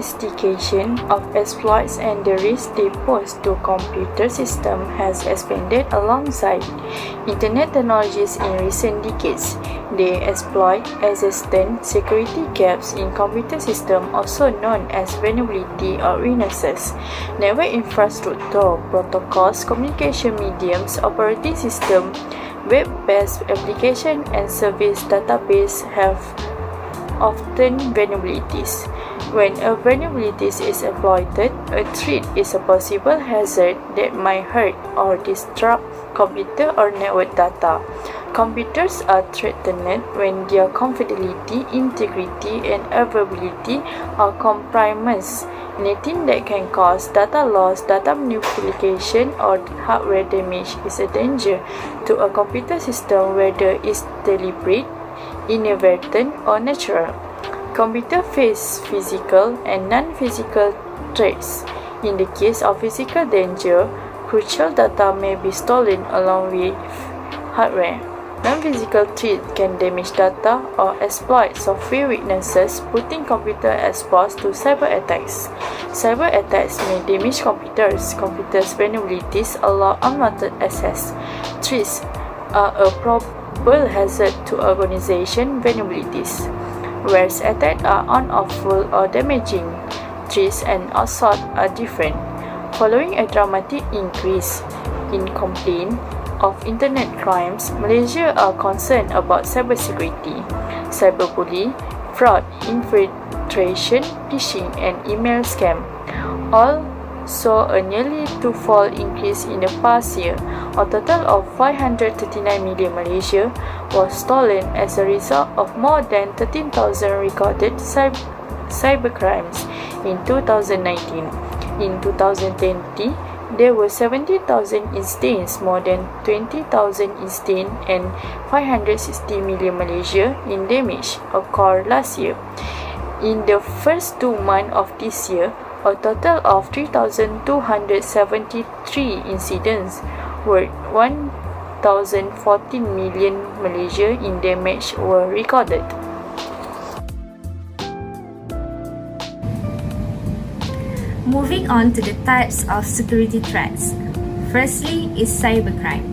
sophistication of exploits and the risk they pose to computer system has expanded alongside Internet technologies in recent decades. They exploit existing security gaps in computer system, also known as vulnerability or weaknesses. Network infrastructure, protocols, communication mediums, operating system, web-based application, and service database have often vulnerabilities. When a vulnerability is exploited, a threat is a possible hazard that might hurt or disrupt computer or network data. Computers are threatened when their confidentiality, integrity, and availability are compromised. Anything that can cause data loss, data manipulation, or hardware damage is a danger to a computer system, whether it's deliberate, inadvertent, or natural. Computers face physical and non-physical threats. In the case of physical danger, crucial data may be stolen along with hardware. Non-physical threats can damage data or exploit software weaknesses, putting computers exposed to cyber attacks. Cyber attacks may damage computers. Computers' vulnerabilities allow unwanted access. Threats are a probable hazard to organization vulnerabilities, whereas attacks are unlawful or damaging. Threats and assault are different. Following a dramatic increase in complaints of internet crimes, Malaysia are concerned about cybersecurity. Cyberbullying, fraud, infiltration, phishing, and email scam all saw a nearly twofold increase in the past year. A total of 539 million Malaysia was stolen as a result of more than 13,000 recorded cybercrimes in 2019. In 2020, there were 70,000 incidents, more than 20,000 incidents, and 560 million Malaysia in damage occurred last year. In the first 2 months of this year, a total of 3,273 incidents worth 1,014 million Malaysia in damage were recorded. Moving on to the types of security threats. Firstly is cybercrime.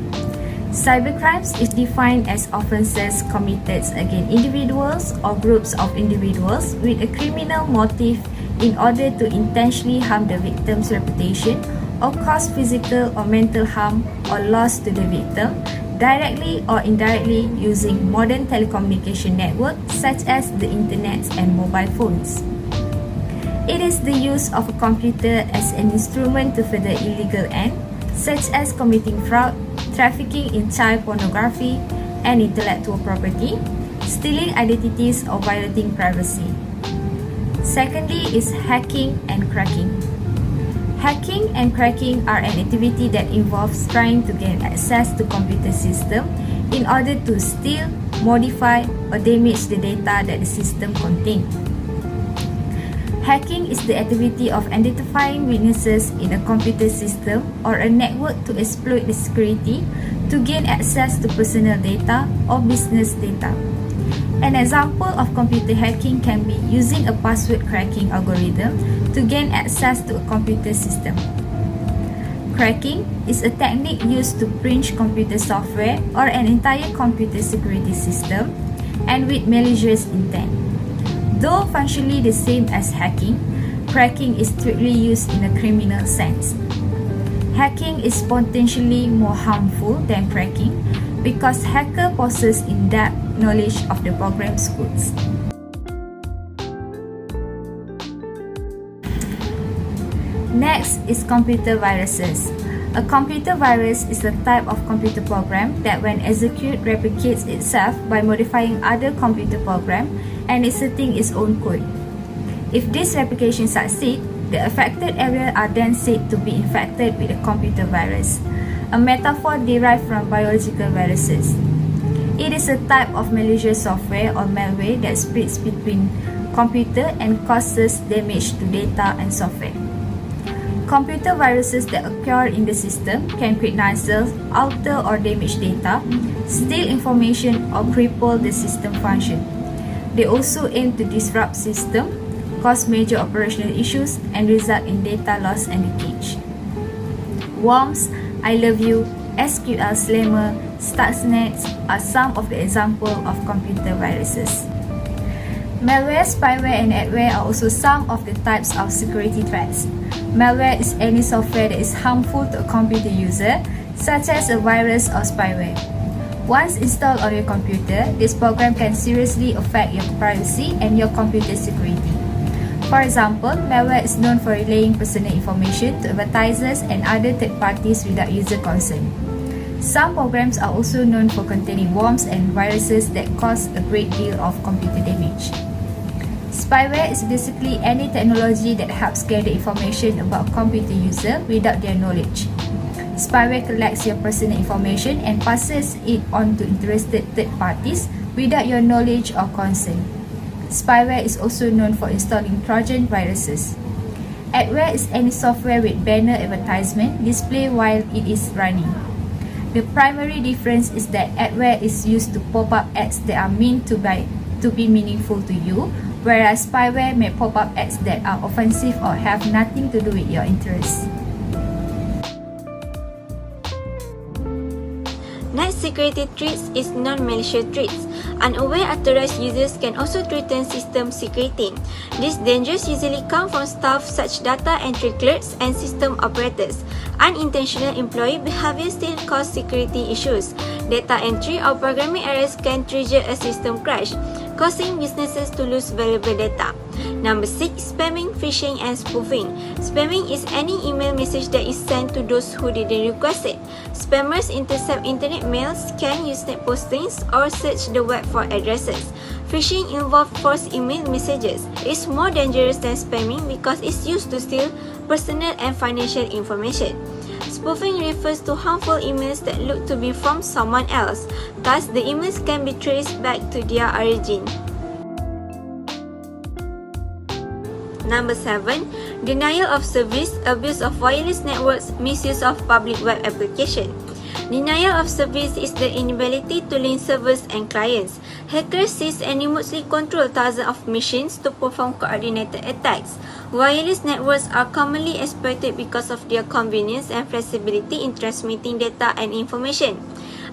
Cybercrimes is defined as offences committed against individuals or groups of individuals with a criminal motive in order to intentionally harm the victim's reputation or cause physical or mental harm or loss to the victim, directly or indirectly using modern telecommunication networks such as the internet and mobile phones. It is the use of a computer as an instrument to further illegal ends, such as committing fraud, trafficking in child pornography and intellectual property, stealing identities or violating privacy. Secondly is hacking and cracking. Hacking and cracking are an activity that involves trying to gain access to computer system in order to steal, modify, or damage the data that the system contains. Hacking is the activity of identifying weaknesses in a computer system or a network to exploit the security to gain access to personal data or business data. An example of computer hacking can be using a password cracking algorithm to gain access to a computer system. Cracking is a technique used to breach computer software or an entire computer security system and with malicious intent. Though functionally the same as hacking, cracking is strictly used in a criminal sense. Hacking is potentially more harmful than cracking because hacker possess in-depth knowledge of the program's codes. Next is computer viruses. A computer virus is a type of computer program that when executed replicates itself by modifying other computer program and inserting its own code. If this replication succeeds, the affected area are then said to be infected with a computer virus, a metaphor derived from biological viruses. It is a type of malicious software or malware that splits between computer and causes damage to data and software. Computer viruses that occur in the system can create nuisance, alter or damage data, steal information or cripple the system function. They also aim to disrupt system, cause major operational issues and result in data loss and leakage. Worms, I love you, SQL slammer, Stuxnet are some of the examples of computer viruses. Malware, spyware and adware are also some of the types of security threats. Malware is any software that is harmful to a computer user, such as a virus or spyware. Once installed on your computer, this program can seriously affect your privacy and your computer security. For example, malware is known for relaying personal information to advertisers and other third parties without user consent. Some programs are also known for containing worms and viruses that cause a great deal of computer damage. Spyware is basically any technology that helps gather information about a computer user without their knowledge. Spyware collects your personal information and passes it on to interested third parties without your knowledge or consent. Spyware is also known for installing Trojan viruses. Adware is any software with banner advertisement displayed while it is running. The primary difference is that adware is used to pop up ads that are meant to be meaningful to you, whereas spyware may pop up ads that are offensive or have nothing to do with your interests. Next security threats is non-malicious threats. Unaware authorized users can also threaten system security. These dangers usually come from staff such data entry clerks and system operators. Unintentional employee behavior still cause security issues. Data entry or programming errors can trigger a system crash, causing businesses to lose valuable data. Number 6. Spamming, phishing and spoofing. Spamming is any email message that is sent to those who didn't request it. Spammers intercept internet mails, scan Usenet postings or search the web for addresses. Phishing involves false email messages. It's more dangerous than spamming because it's used to steal personal and financial information. Spoofing refers to harmful emails that look to be from someone else. Thus, the emails can be traced back to their origin. Number 7. Denial of service, abuse of wireless networks, misuse of public web application. Denial of service is the inability to link servers and clients. Hackers seize and remotely control thousands of machines to perform coordinated attacks. Wireless networks are commonly exploited because of their convenience and flexibility in transmitting data and information.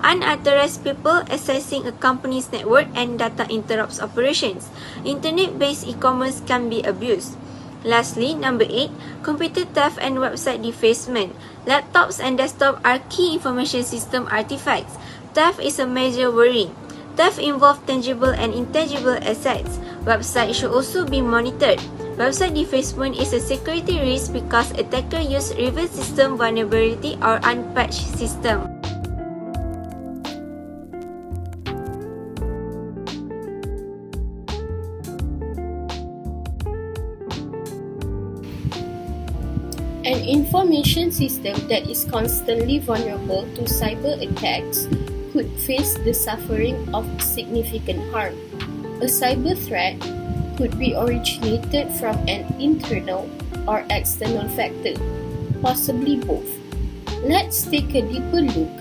Unauthorized people accessing a company's network and data interrupts operations. Internet-based e-commerce can be abused. Lastly, number 8, computer theft and website defacement. Laptops and desktops are key information system artifacts. Theft is a major worry. Theft involves tangible and intangible assets. Websites should also be monitored. Website defacement is a security risk because attackers use reverse system vulnerability or unpatched system. An information system that is constantly vulnerable to cyber attacks could face the suffering of significant harm. A cyber threat could be originated from an internal or external factor, possibly both. Let's take a deeper look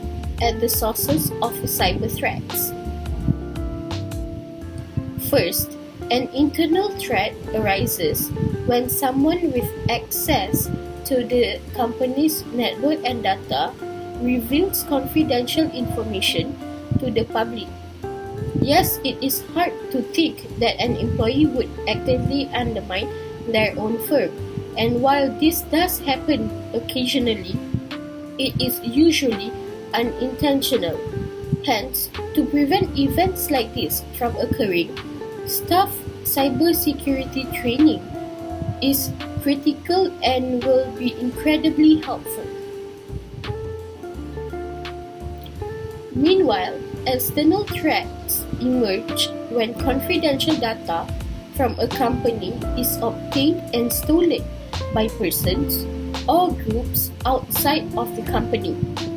at the sources of cyber threats. First, an internal threat arises when someone with access to the company's network and data reveals confidential information to the public. Yes, it is hard to think that an employee would actively undermine their own firm, and while this does happen occasionally, it is usually unintentional. Hence, to prevent events like this from occurring, staff cybersecurity training is critical and will be incredibly helpful. Meanwhile, external threats emerge when confidential data from a company is obtained and stolen by persons or groups outside of the company.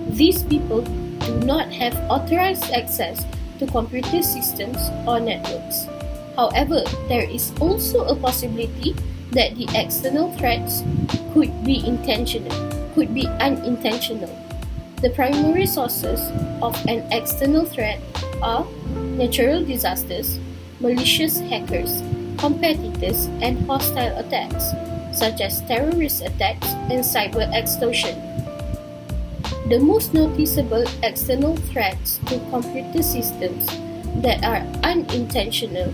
These people do not have authorized access to computer systems or networks. However, there is also a possibility that the external threats could be unintentional. The primary sources of an external threat are natural disasters, malicious hackers, competitors, and hostile attacks, such as terrorist attacks and cyber extortion. The most noticeable external threats to computer systems that are unintentional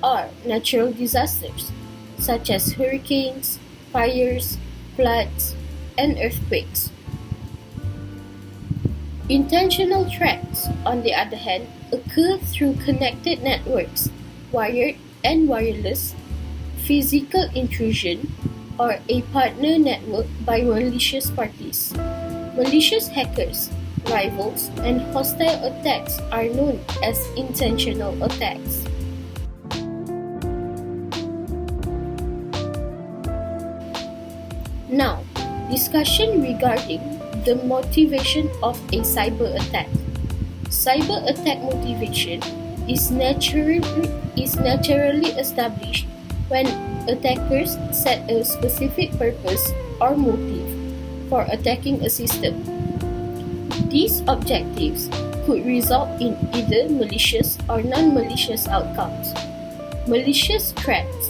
are natural disasters, such as hurricanes, fires, floods, and earthquakes. Intentional threats, on the other hand, occur through connected networks, wired and wireless, physical intrusion, or a partner network by malicious parties. Malicious hackers, rivals, and hostile attacks are known as intentional attacks. Now, discussion regarding the motivation of a cyber attack. Cyber attack motivation is naturally established when attackers set a specific purpose or motive for attacking a system. These objectives could result in either malicious or non-malicious outcomes. Malicious threats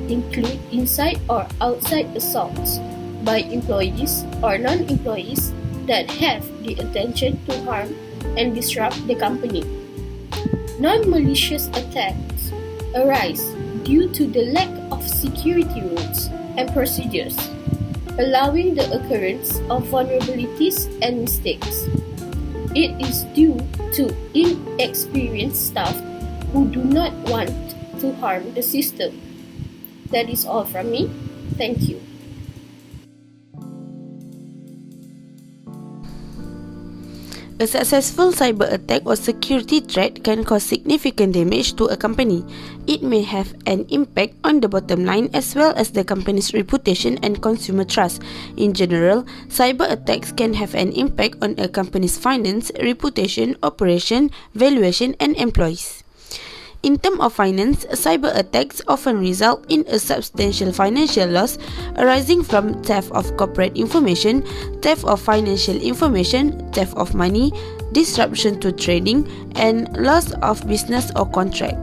include inside or outside assaults by employees or non-employees that have the intention to harm and disrupt the company. Non-malicious attacks arise due to the lack of security rules and procedures, allowing the occurrence of vulnerabilities and mistakes. It is due to inexperienced staff who do not want to harm the system. That is all from me. Thank you. A successful cyber attack or security threat can cause significant damage to a company. It may have an impact on the bottom line as well as the company's reputation and consumer trust. In general, cyber attacks can have an impact on a company's finance, reputation, operation, valuation, and employees. In terms of finance, cyber attacks often result in a substantial financial loss arising from theft of corporate information, theft of financial information, theft of money, disruption to trading, and loss of business or contract.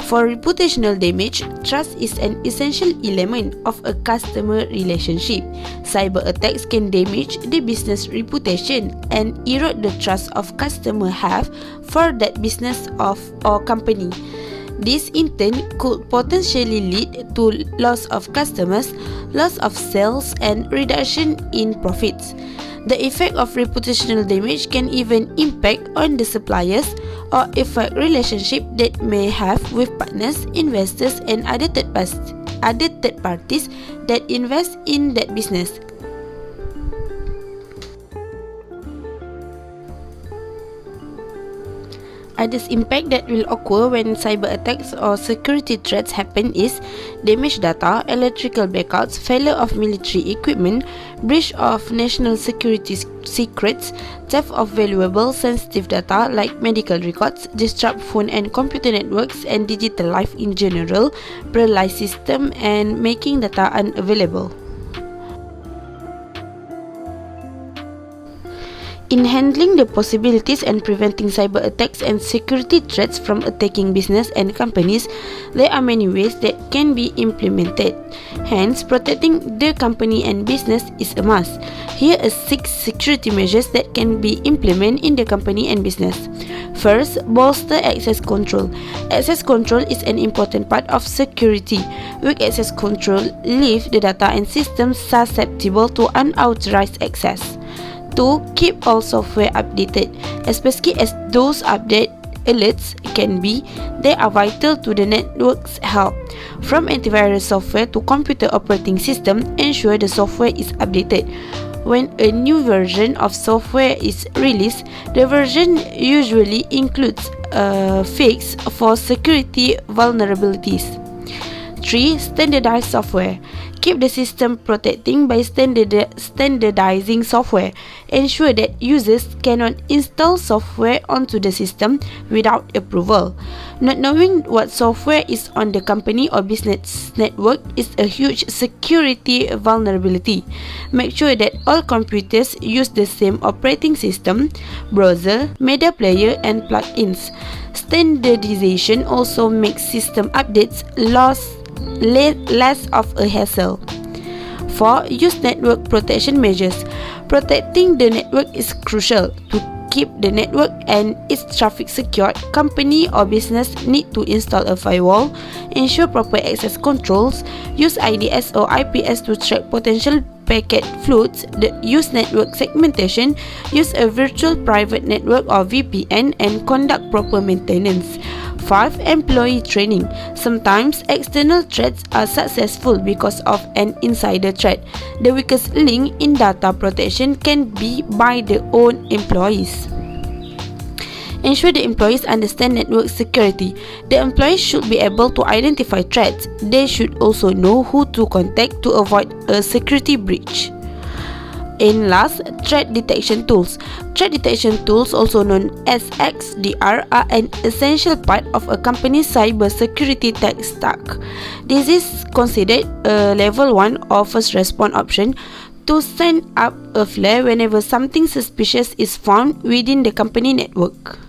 For reputational damage, trust is an essential element of a customer relationship. Cyber attacks can damage the business reputation and erode the trust of customers have for that business or company. This in turn could potentially lead to loss of customers, loss of sales, and reduction in profits. The effect of reputational damage can even impact on the suppliers or affect relationship that may have with partners, investors, and other third parties that invest in that business. Other impact that will occur when cyber attacks or security threats happen is damaged data, electrical blackouts, failure of military equipment, breach of national security secrets, theft of valuable sensitive data like medical records, disrupt phone and computer networks and digital life in general, paralyze system, and making data unavailable. In handling the possibilities and preventing cyber attacks and security threats from attacking business and companies, there are many ways that can be implemented. Hence, protecting the company and business is a must. Here are 6 security measures that can be implemented in the company and business. First, bolster access control. Access control is an important part of security. Weak access control leaves the data and systems susceptible to unauthorized access. 2. Keep all software updated, especially as those update alerts can be, they are vital to the network's health. From antivirus software to computer operating system, ensure the software is updated. When a new version of software is released, the version usually includes a fix for security vulnerabilities. 3. Standardized software. Keep the system protecting by standardizing software. Ensure that users cannot install software onto the system without approval. Not knowing what software is on the company or business network is a huge security vulnerability. Make sure that all computers use the same operating system, browser, media player, and plugins. Standardization also makes system updates less of a hassle. 4. Use network protection measures. Protecting the network is crucial. To keep the network and its traffic secure, company or business need to install a firewall, ensure proper access controls, use IDS or IPS to track potential packet floats, use network segmentation, use a virtual private network or VPN, and conduct proper maintenance. 5. Employee training. Sometimes external threats are successful because of an insider threat. The weakest link in data protection can be by the own employees. Ensure the employees understand network security. The employees should be able to identify threats. They should also know who to contact to avoid a security breach. And last, threat detection tools. Threat detection tools, also known as XDR, are an essential part of a company's cyber security tech stack. This is considered a level 1 or first response option to send up a flare whenever something suspicious is found within the company network.